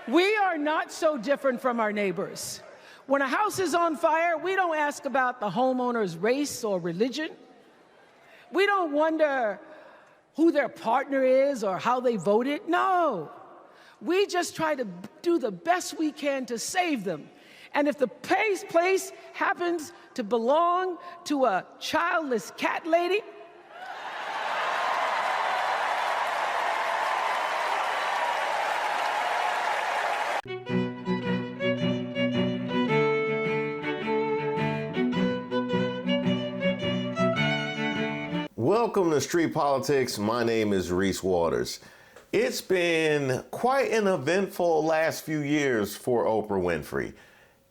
We are not so different from our neighbors. When a house is on fire, we don't ask about the homeowner's race or religion. We don't wonder who their partner is or how they voted. No. We just try to do the best we can to save them. And if the place happens to belong to a childless cat lady, welcome to Street Politics. My name is Reese Waters. It's been quite an eventful last few years for Oprah Winfrey.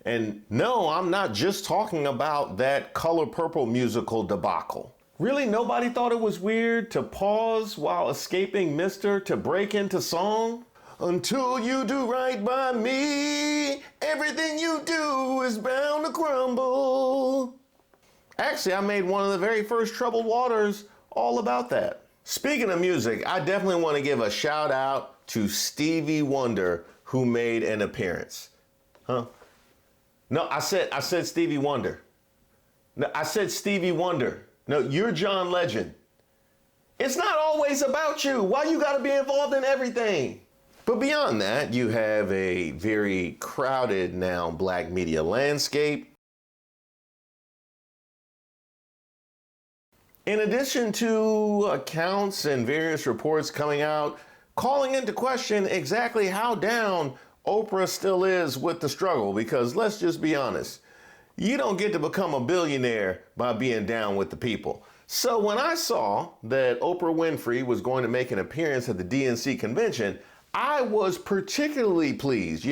And no, I'm not just talking about that Color Purple musical debacle. Really, nobody thought it was weird to pause while escaping Mister to break into song? Until you do right by me, everything you do is bound to crumble. Actually, I made one of the very first Troubled Waters all about that. Speaking of music, I definitely want to give a shout out to Stevie Wonder, who made an appearance. Huh? No, I said Stevie Wonder. No, I said Stevie Wonder. No, you're John Legend. It's not always about you. Why you gotta be involved in everything? But beyond that, you have a very crowded now black media landscape. In addition to accounts and various reports coming out, calling into question exactly how down Oprah still is with the struggle, because let's just be honest, you don't get to become a billionaire by being down with the people. So when I saw that Oprah Winfrey was going to make an appearance at the DNC convention, I was particularly pleased,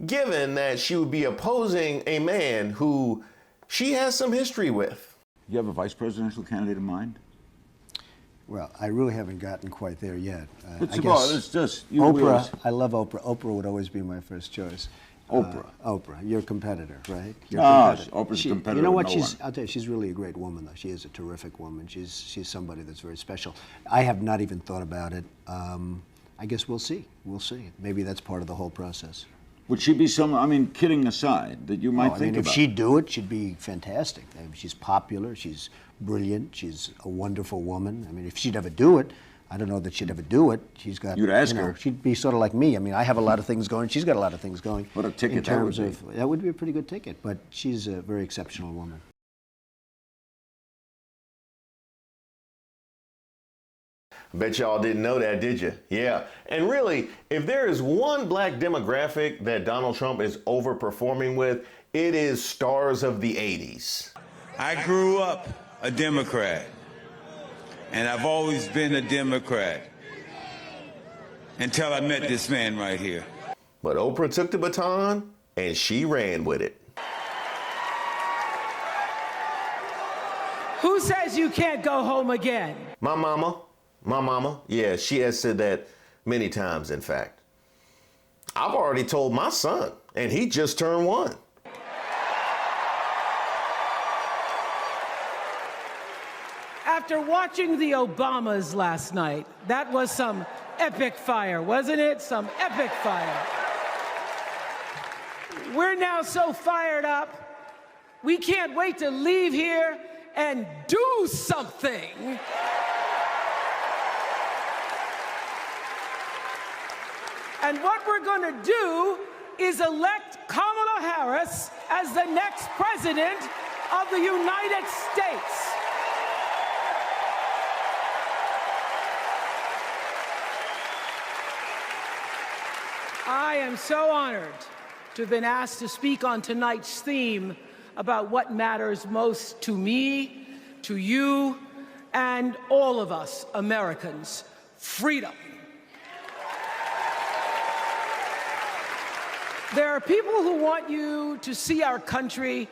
given that she would be opposing a man who she has some history with. You have a vice presidential candidate in mind? Well, I really haven't gotten quite there yet. It's just Oprah. I love Oprah. Oprah would always be my first choice. Oprah. Oprah, your competitor, right? Oprah's a competitor. You know what? No I'll tell you, she's really a great woman, though. She is a terrific woman. She's somebody that's very special. I have not even thought about it. I guess we'll see. We'll see. Maybe that's part of the whole process. Would she be kidding aside, that you might think about? If she'd do it, she'd be fantastic. She's popular, she's brilliant, she's a wonderful woman. If she'd ever do it, I don't know that she'd ever do it. She's got. You'd ask her. She'd be sort of like me. I have a lot of things going. She's got a lot of things going. What a ticket in terms that of that would be a pretty good ticket. But she's a very exceptional woman. I bet y'all didn't know that, did you? Yeah. And really, if there is one black demographic that Donald Trump is overperforming with, it is stars of the 80s. I grew up a Democrat, and I've always been a Democrat until I met this man right here. But Oprah took the baton and she ran with it. who says you can't go home again? My mama, yeah, she has said that many times, in fact. I've already told my son, and he just turned 1. After watching the Obamas last night, that was some epic fire, wasn't it? Some epic fire. We're now so fired up, we can't wait to leave here and do something. And what we're going to do is elect Kamala Harris as the next president of the United States. I am so honored to have been asked to speak on tonight's theme about what matters most to me, to you, and all of us Americans: freedom. There are people who want you to see our country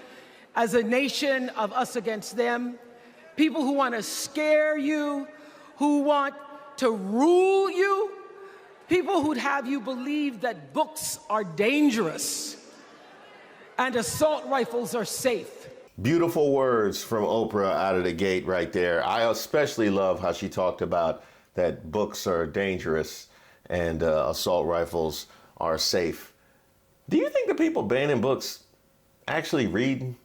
as a nation of us against them, people who want to scare you, who want to rule you, people who'd have you believe that books are dangerous and assault rifles are safe. Beautiful words from Oprah out of the gate right there. I especially love how she talked about that books are dangerous and assault rifles are safe. Do you think the people banning books actually read?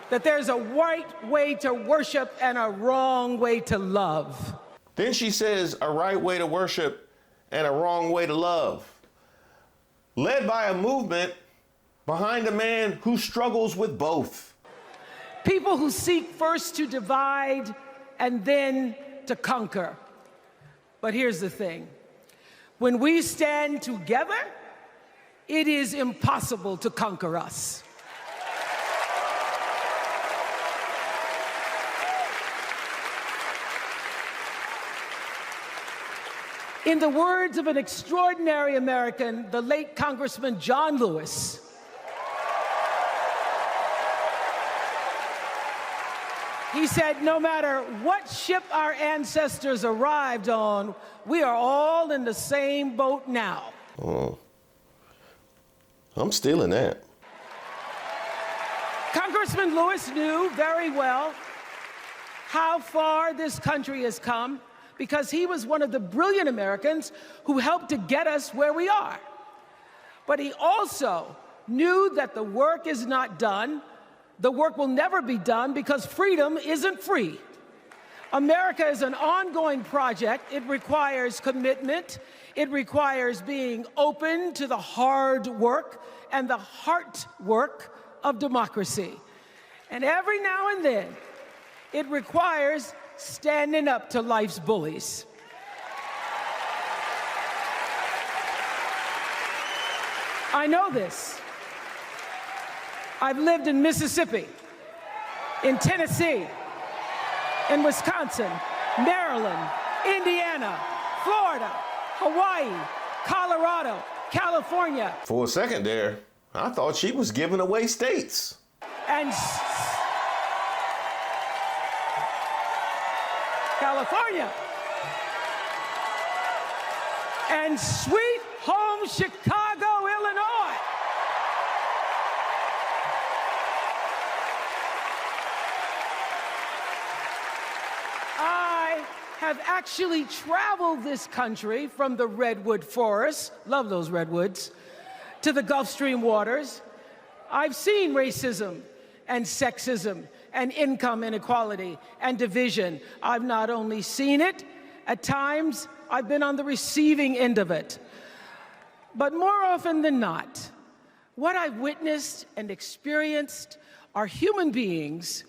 That there's a right way to worship and a wrong way to love. Then she says a right way to worship and a wrong way to love. Led by a movement behind a man who struggles with both. People who seek first to divide and then to conquer. But here's the thing. When we stand together, it is impossible to conquer us. In the words of an extraordinary American, the late Congressman John Lewis, he said, no matter what ship our ancestors arrived on, we are all in the same boat now. Oh, I'm stealing that. Congressman Lewis knew very well how far this country has come, because he was one of the brilliant Americans who helped to get us where we are. But he also knew that the work is not done. The work will never be done because freedom isn't free. America is an ongoing project. It requires commitment. It requires being open to the hard work and the heart work of democracy. And every now and then, it requires standing up to life's bullies. I know this. I've lived in Mississippi, in Tennessee, in Wisconsin, Maryland, Indiana, Florida, Hawaii, Colorado, California. For a second there, I thought she was giving away states. And California. And sweet home Chicago, Illinois. I have actually traveled this country from the redwood forests, love those redwoods, to the Gulf Stream waters. I've seen racism and sexism and income inequality and division. I've not only seen it, at times I've been on the receiving end of it. But more often than not, what I've witnessed and experienced are human beings,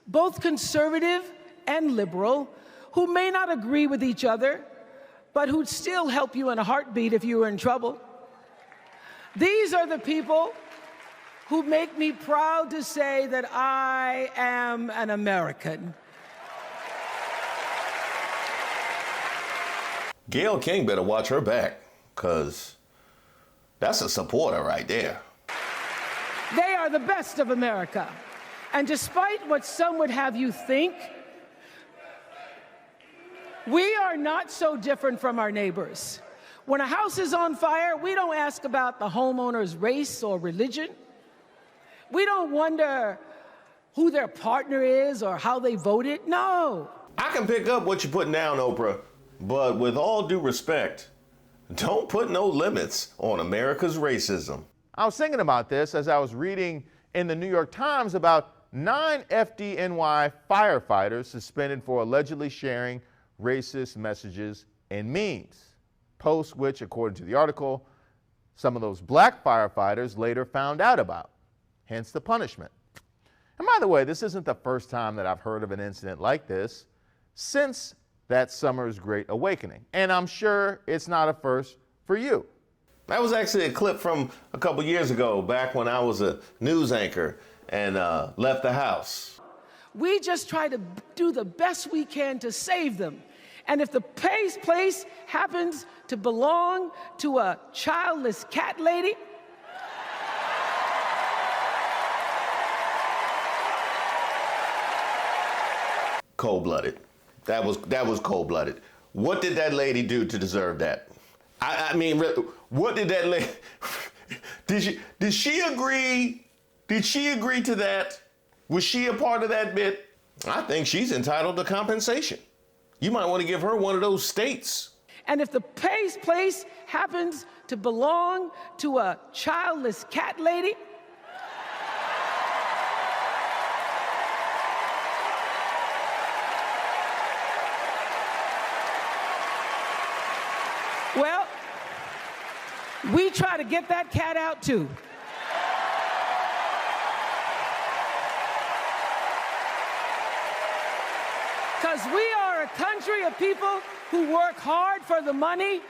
both conservative and liberal, who may not agree with each other, but who'd still help you in a heartbeat if you were in trouble. These are the people who make me proud to say that I am an American. Gayle King better watch her back, because that's a supporter right there. They are the best of America. And despite what some would have you think, we are not so different from our neighbors. When a house is on fire, we don't ask about the homeowner's race or religion. We don't wonder who their partner is or how they voted. No. I can pick up what you're putting down, Oprah, but with all due respect, don't put no limits on America's racism. I was thinking about this as I was reading in the New York Times about 9 FDNY firefighters suspended for allegedly sharing racist messages and memes, posts which, according to the article, some of those black firefighters later found out about. Hence the punishment. And by the way, this isn't the first time that I've heard of an incident like this since that summer's Great Awakening. And I'm sure it's not a first for you. That was actually a clip from a couple years ago, back when I was a news anchor and left the house. We just try to do the best we can to save them. And if the place happens to belong to a childless cat lady, Cold-blooded. That was cold-blooded. What did that lady do to deserve that? I mean, what did that lady? Did she agree? Did she agree to that? Was she a part of that bit? I think she's entitled to compensation. You might want to give her one of those states. And if the place happens to belong to a childless cat lady, well, we try to get that cat out too. Because we are a country of people who work hard for the money.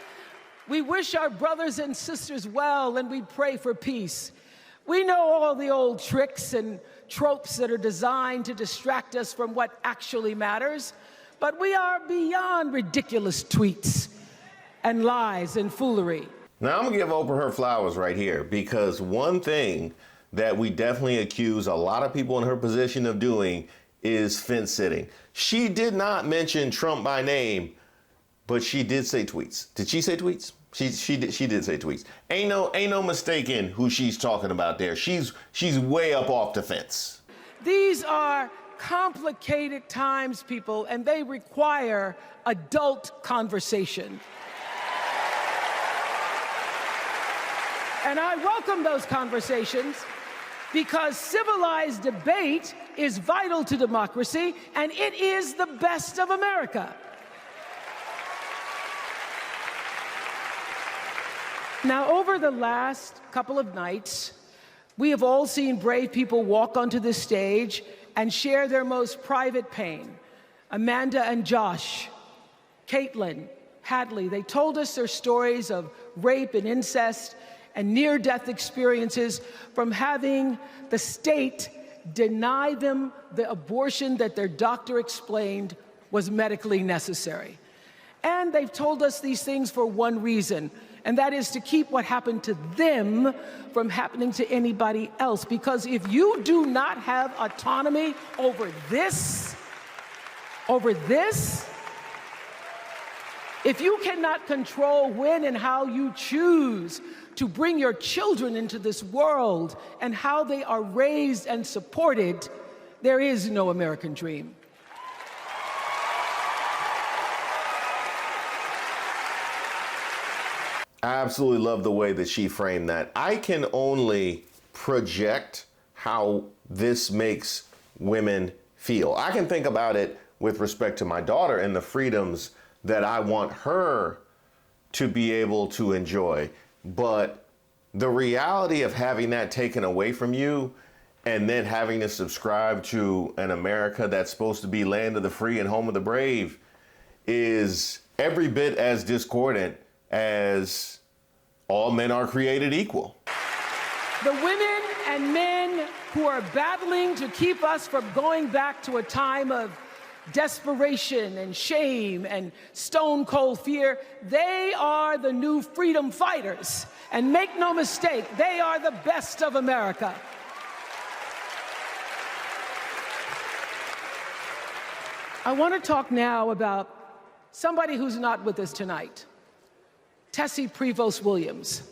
We wish our brothers and sisters well, and we pray for peace. We know all the old tricks and tropes that are designed to distract us from what actually matters, but we are beyond ridiculous tweets and lies and foolery. Now, I'm going to give Oprah her flowers right here, because one thing that we definitely accuse a lot of people in her position of doing is fence sitting. She did not mention Trump by name, but she did say tweets. Did she say tweets? She did say tweets. Ain't no mistaking who she's talking about there. She's way up off the fence. These are complicated times, people, and they require adult conversation. And I welcome those conversations because civilized debate is vital to democracy, and it is the best of America. Now, over the last couple of nights, we have all seen brave people walk onto the stage and share their most private pain. Amanda and Josh, Caitlin, Hadley, they told us their stories of rape and incest and near-death experiences from having the state deny them the abortion that their doctor explained was medically necessary. And they've told us these things for one reason, and that is to keep what happened to them from happening to anybody else. Because if you do not have autonomy over this, if you cannot control when and how you choose to bring your children into this world and how they are raised and supported, there is no American dream. I absolutely love the way that she framed that. I can only project how this makes women feel. I can think about it with respect to my daughter and the freedoms that I want her to be able to enjoy. But the reality of having that taken away from you and then having to subscribe to an America that's supposed to be land of the free and home of the brave is every bit as discordant as all men are created equal. The women and men who are battling to keep us from going back to a time of desperation and shame and stone cold fear, they are the new freedom fighters. And make no mistake, they are the best of America. I want to talk now about somebody who's not with us tonight. Tessie Prevost Williams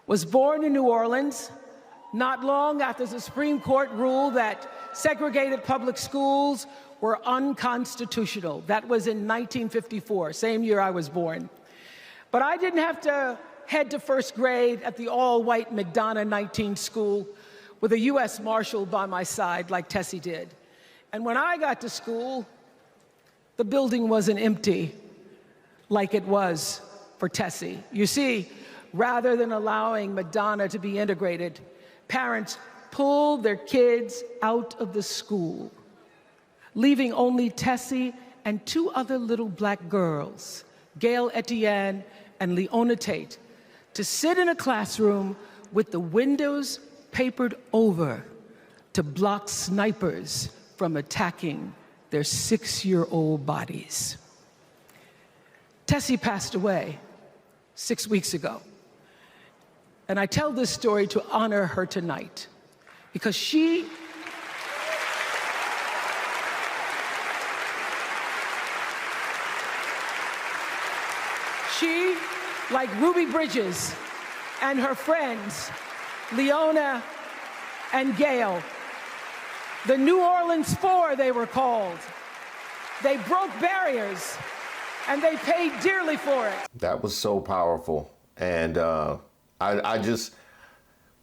was born in New Orleans not long after the Supreme Court ruled that segregated public schools were unconstitutional. That was in 1954, same year I was born. But I didn't have to head to first grade at the all-white McDonough 19 school with a U.S. Marshal by my side like Tessie did. And when I got to school, the building wasn't empty like it was for Tessie. You see, rather than allowing McDonough to be integrated, parents pulled their kids out of the school, leaving only Tessie and two other little black girls, Gail Etienne and Leona Tate, to sit in a classroom with the windows papered over to block snipers from attacking their 6-year-old bodies. Tessie passed away 6 weeks ago. And I tell this story to honor her tonight because she like Ruby Bridges and her friends, Leona and Gail, the New Orleans Four they were called. They broke barriers and they paid dearly for it. That was so powerful. And I just,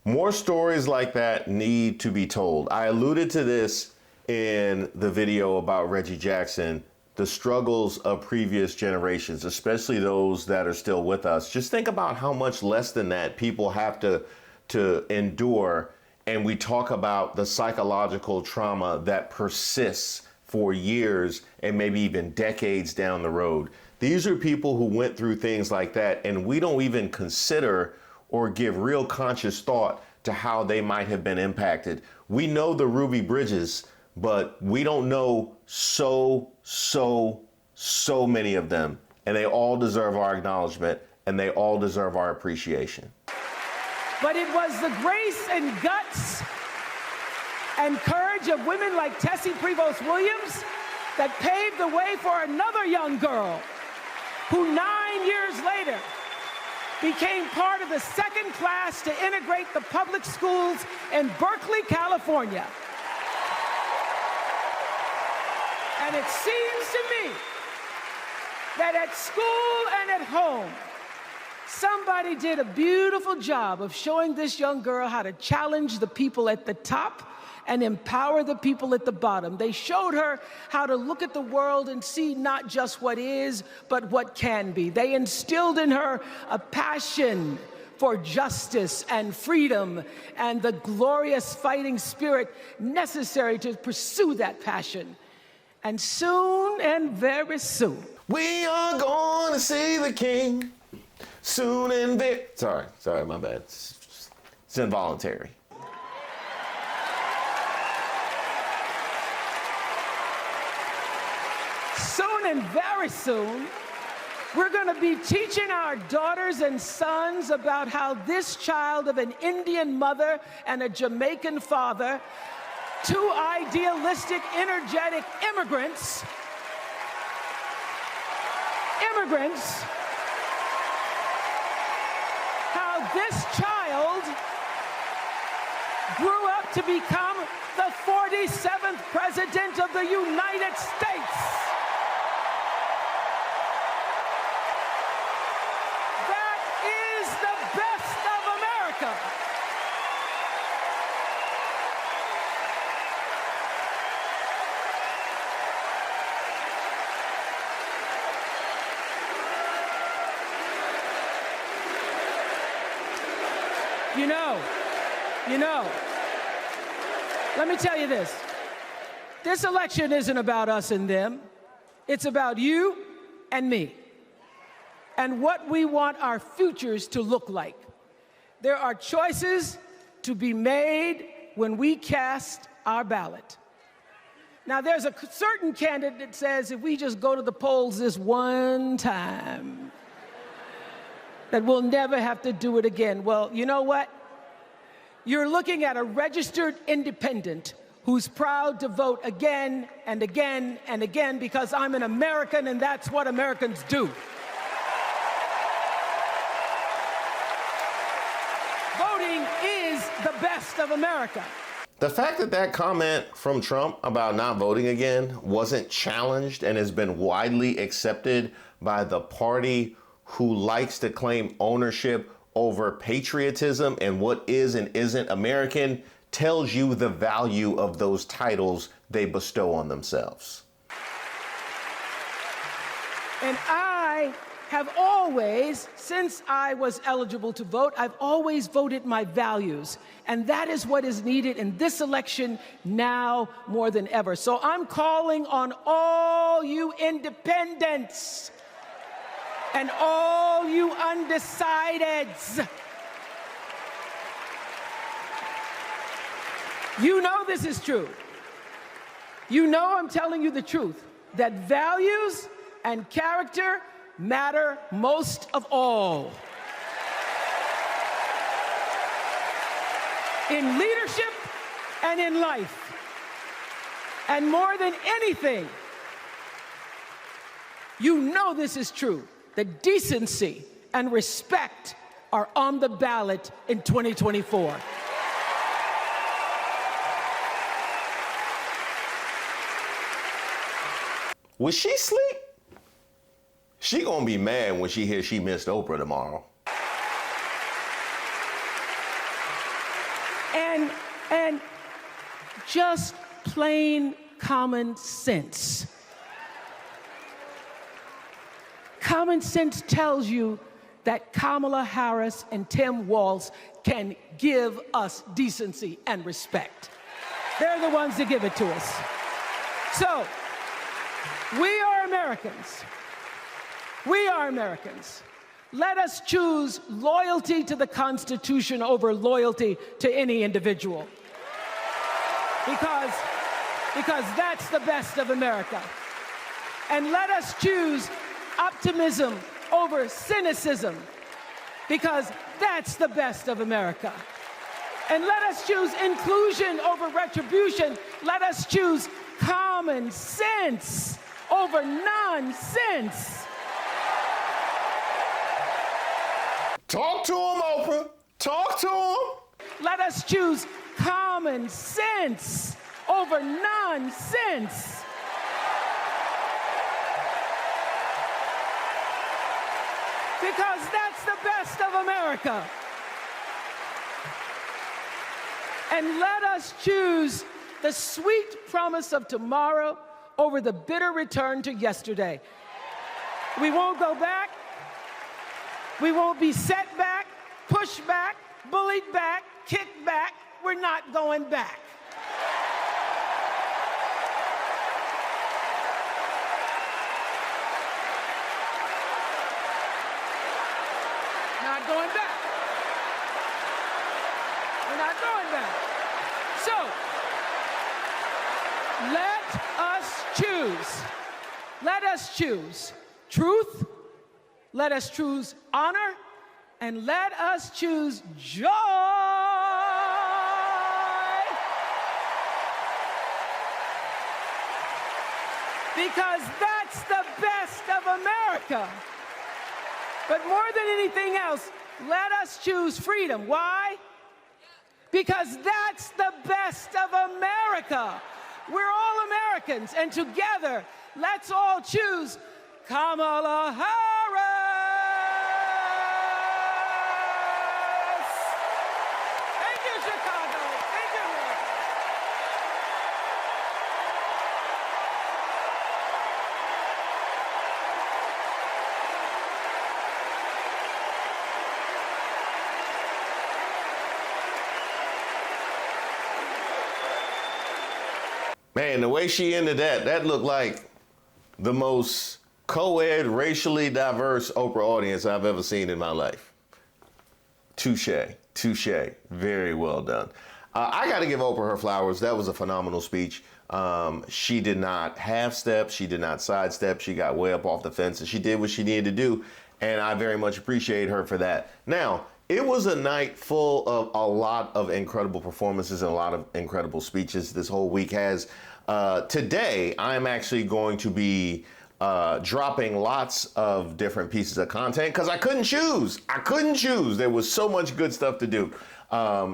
more stories like that need to be told. I alluded to this in the video about Reggie Jackson, the struggles of previous generations, especially those that are still with us. Just think about how much less than that people have to endure. And we talk about the psychological trauma that persists for years and maybe even decades down the road. These are people who went through things like that, and we don't even consider or give real conscious thought to how they might have been impacted. We know the Ruby Bridges, but we don't know so many of them, and they all deserve our acknowledgement, and they all deserve our appreciation. But it was the grace and guts and courage of women like Tessie Prevost Williams that paved the way for another young girl who 9 years later became part of the second class to integrate the public schools in Berkeley, California. And it seems to me that at school and at home, somebody did a beautiful job of showing this young girl how to challenge the people at the top and empower the people at the bottom. They showed her how to look at the world and see not just what is, but what can be. They instilled in her a passion for justice and freedom and the glorious fighting spirit necessary to pursue that passion. And soon, and very soon, we are going to see the king soon and very... Sorry, my bad. It's involuntary. Soon and very soon, we're going to be teaching our daughters and sons about how this child of an Indian mother and a Jamaican father, two idealistic, energetic immigrants, how this child grew up to become the 47th President of the United States. That is the best of America. You know, let me tell you this. This election isn't about us and them. It's about you and me and what we want our futures to look like. There are choices to be made when we cast our ballot. Now, there's a certain candidate that says if we just go to the polls this one time, that we'll never have to do it again. Well, you know what? You're looking at a registered independent who's proud to vote again and again and again because I'm an American and that's what Americans do. Voting is the best of America. The fact that that comment from Trump about not voting again wasn't challenged and has been widely accepted by the party who likes to claim ownership over patriotism and what is and isn't American tells you the value of those titles they bestow on themselves. And I have always, since I was eligible to vote, I've always voted my values. And that is what is needed in this election now more than ever. So I'm calling on all you independents and all you undecideds. You know this is true. You know I'm telling you the truth, that values and character matter most of all. In leadership and in life. And more than anything, you know this is true, that decency and respect are on the ballot in 2024. Was she asleep? she gonna be mad when she hears she missed Oprah tomorrow. And just plain common sense. Common sense tells you that Kamala Harris and Tim Walz can give us decency and respect. They're the ones that give it to us. So, we are Americans. We are Americans. Let us choose loyalty to the Constitution over loyalty to any individual. Because that's the best of America. And let us choose optimism over cynicism, because that's the best of America. And let us choose inclusion over retribution. Let us choose common sense over nonsense. Talk to him, Oprah. Talk to him. Let us choose common sense over nonsense. Because that's the best of America. And let us choose the sweet promise of tomorrow over the bitter return to yesterday. We won't go back. We won't be set back, pushed back, bullied back, kicked back. We're not going back. Not going back. We're not going back. So, let us choose. Let us choose truth. Let us choose honor, and let us choose joy. Because that's the best of America. But more than anything else, let us choose freedom. Why? Because that's the best of America. We're all Americans, and together, let's all choose Kamala Harris. Thank you, Chicago. Thank you, America. Man, the way she ended that looked like the most co-ed, racially diverse Oprah audience I've ever seen in my life. Touche, touche. Very well done. I got to give Oprah her flowers. That was a phenomenal speech. She did not half-step. She did not sidestep. She got way up off the fence, and she did what she needed to do, and I very much appreciate her for that. Now, it was a night full of a lot of incredible performances and a lot of incredible speeches. This whole week has. Today, I'm actually going to be dropping lots of different pieces of content because I couldn't choose. There was so much good stuff to do.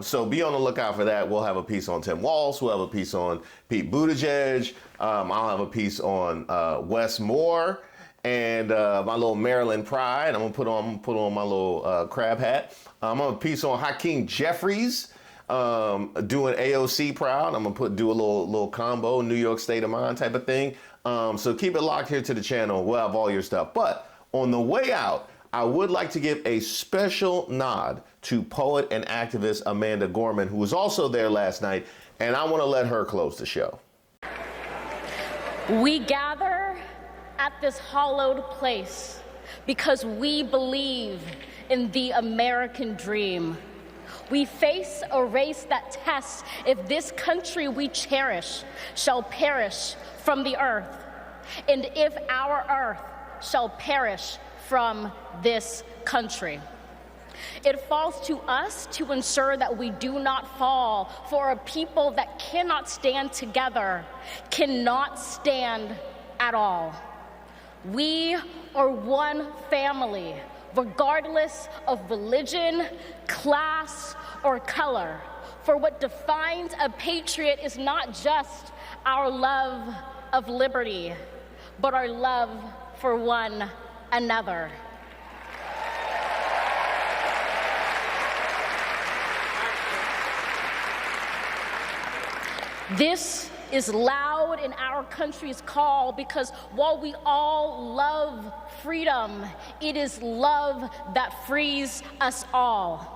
So be on the lookout for that. We'll have a piece on Tim Walz. We'll have a piece on Pete Buttigieg. I'll have a piece on Wes Moore and my little Maryland pride. I'm gonna put on my little crab hat. I'm gonna have a piece on Hakeem Jeffries. Doing AOC proud. I'm gonna do a little combo, New York State of Mind type of thing. So keep it locked here to the channel. We'll have all your stuff. But on the way out, I would like to give a special nod to poet and activist Amanda Gorman, who was also there last night, and I want to let her close the show. We gather at this hallowed place because we believe in the American dream. We face a race that tests if this country we cherish shall perish from the earth, and if our earth shall perish from this country. It falls to us to ensure that we do not fall, for a people that cannot stand together cannot stand at all. We are one family, regardless of religion, class, or color. For what defines a patriot is not just our love of liberty, but our love for one another. This is loud in our country's call because while we all love freedom, it is love that frees us all.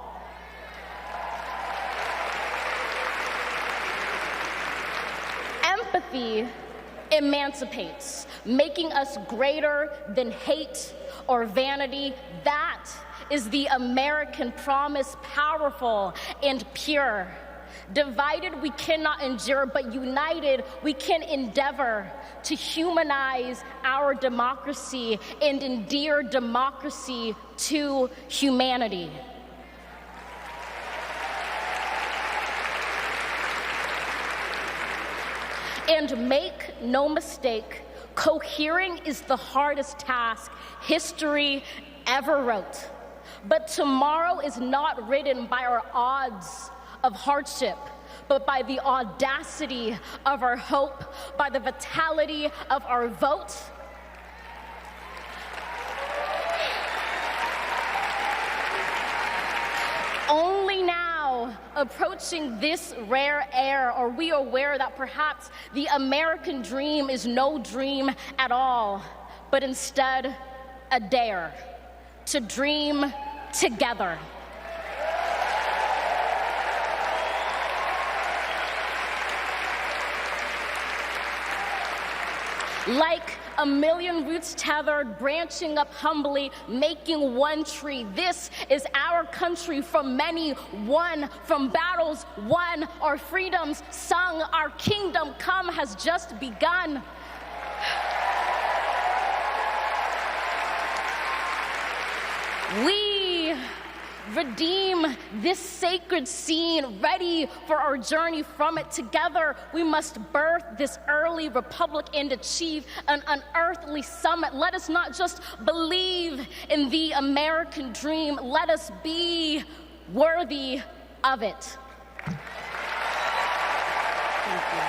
Empathy emancipates, making us greater than hate or vanity. That is the American promise, powerful and pure. Divided, we cannot endure, but united, we can endeavor to humanize our democracy and endear democracy to humanity. And make no mistake, cohering is the hardest task history ever wrote. But tomorrow is not written by our odds of hardship, but by the audacity of our hope, by the vitality of our vote. Only now, approaching this rare air, are we aware that perhaps the American dream is no dream at all, but instead a dare to dream together. Like a million roots tethered, branching up humbly, making one tree. This is our country, from many won, from battles won, our freedoms sung, our kingdom come has just begun. We redeem this sacred scene, ready for our journey from it. Together, we must birth this early republic and achieve an unearthly summit. Let us not just believe in the American dream, let us be worthy of it. Thank you.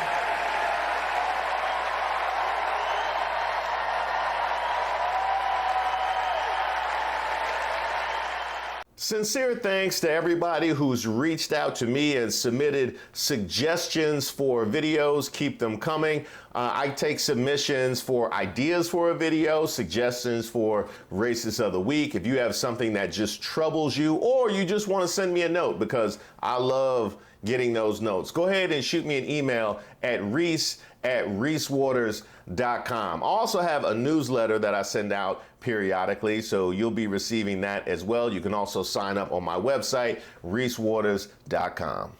Sincere thanks to everybody who's reached out to me and submitted suggestions for videos. Keep them coming. I take submissions for ideas for a video, suggestions for Racist of the Week. If you have something that just troubles you, or you just want to send me a note, because I love getting those notes, go ahead and shoot me an email at reese@reesewaters.com. I also have a newsletter that I send out periodically, so you'll be receiving that as well. You can also sign up on my website, reesewaters.com.